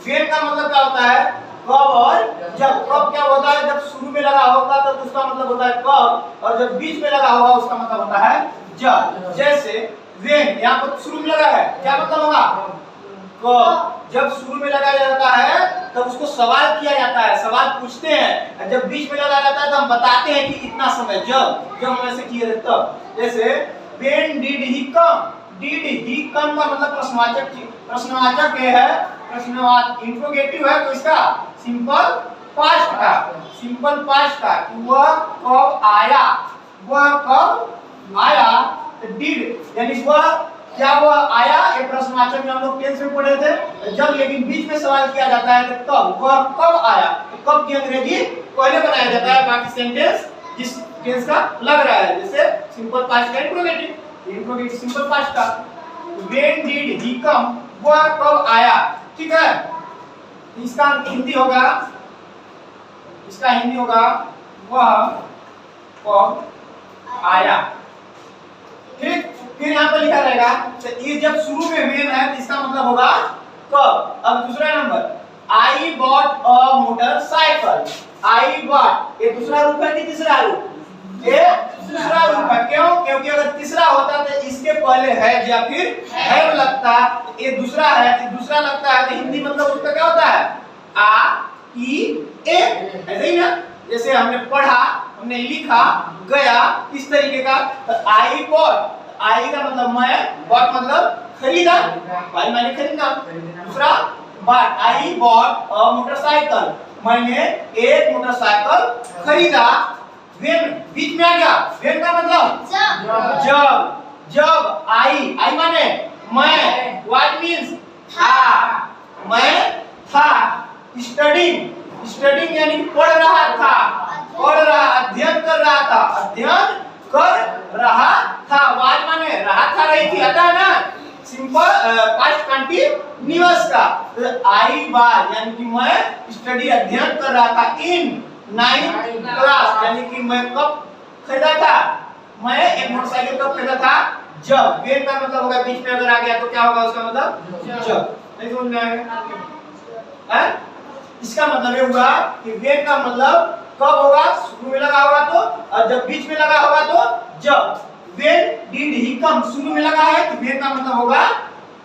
When का मतलब क्या होता है? कब और जब। कब क्या होता है? जब शुरू में लगा होगा तो उसका मतलब होता है कब, और जब बीच में लगा होगा उसका मतलब होता है जब। जैसे व्हेन यहाँ पर शुरू में लगा है, क्या मतलब होगा? कब। जब शुरू में लगाया जाता है तब उसको सवाल किया जाता है, सवाल पूछते हैं, और जब बीच में लगाया जाता है तो हम बताते हैं कि इतना समय, जब हम ऐसे किए तब। जैसे when did he come. Did he come का मतलब प्रश्नवाचक, प्रश्नवाचक है, प्रश्नवाचक इंट्रोगेटिव है, तो इसका सिंपल पास्ट का, सिंपल पास्ट का वह कब आया, वह कब आया। डिड यानी वह, क्या वह आया, ये प्रश्नवाचक में हम लोग टेंस में पढ़े थे। जब लेकिन बीच में सवाल किया जाता है तो कब, वह कब आया, तो कब की अंग्रेजी पहले बनाया जाता है, बाकी सेंटेंस जिस टेंस का लग रहा है, जैसे सिंपल पास्ट का इंट्रोगेटिव, इंट्रोगेटिव सिंपल पास्ट का। व्हेन डिड ही कम, वह कब आया, ठीक है। इसका हिंदी होगा, इसका हिंदी होगा वह कब आया, ठीक। फिर यहाँ पर लिखा रहेगा, तो ये जब शुरू में व्हेन है तो इसका मतलब होगा कब। अब दूसरा number, I bought a motorcycle. I bought, ये दूसरा रूप है कि तीसरा रूप? ये दूसरा रूप है। क्यों? क्योंकि अगर तीसरा होता तो इसके पहले है या फिर है लगता, ये दूसरा है, तो दूसरा लगता है तो हिंदी मतलब उसका क्या होता है? आ ई ए, ऐसे ही ना। जैसे हमने पढ़ा, हमने लिखा, गया, इस तरीके का। तो आई बॉट, आई का मतलब मैं, बॉट मतलब खरीदा, भाई मैंने खरीदा। दूसरा bought, I bought a motorcycle, मैंने एक मोटरसाइकिल खरीदा। व्हेन बीच में आ गया, व्हेन का मतलब जब। जब आई, आई माने मैं, व्हाट मींस था, मैं था। स्टडीइंग, स्टडीइंग यानी पढ़ रहा था, पढ़ रहा, अध्ययन कर रहा था, अध्ययन कर रहा था। वाज माने रहा था, रही थी, आता है ना, सिंपल पास्ट कंटीन्यूअस का। तो आई वाज यानी कि मैं स्टडी, अध्ययन कर रहा था, इन 9th क्लास, यानी कि मैं कब खरीदा था, मैं एक मोटरसाइकिल कब खरीदा था, जब। व्हेन का मतलब होगा बीच में अगर आ गया तो क्या होगा उसका मतलब जब। नहीं समझ में आएगा है? इसका मतलब ये हुआ कि व्हेन का मतलब कब होगा, शुरू में लगा होगा तो, और जब बीच में लगा होगा तो जब। व्हेन डिड ही कम, शुरू में लगा है तो व्हेन का मतलब होगा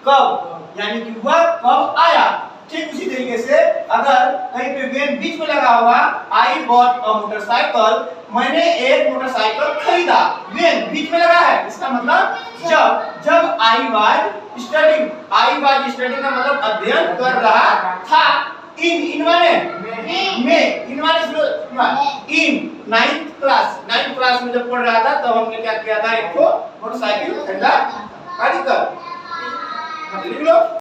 कब, यानी कि वह कब आया। ठीक उसी तरीके से अगर कहीं पे व्हेन बीच में लगा होगा, आई बॉट अ मोटरसाइकिल, मैंने एक मोटरसाइकिल खरीदा। व्हेन बीच में लगा है, इसका मतलब जब। जब I was studying, I was studying का मतलब अध्ययन कर रहा था। इन माने में, इन माने इन 9th क्लास, 9th क्लास में जब पढ़ रहा था तब हमने क्या किया था, एक तो मोटरसाइकिल खरीदा।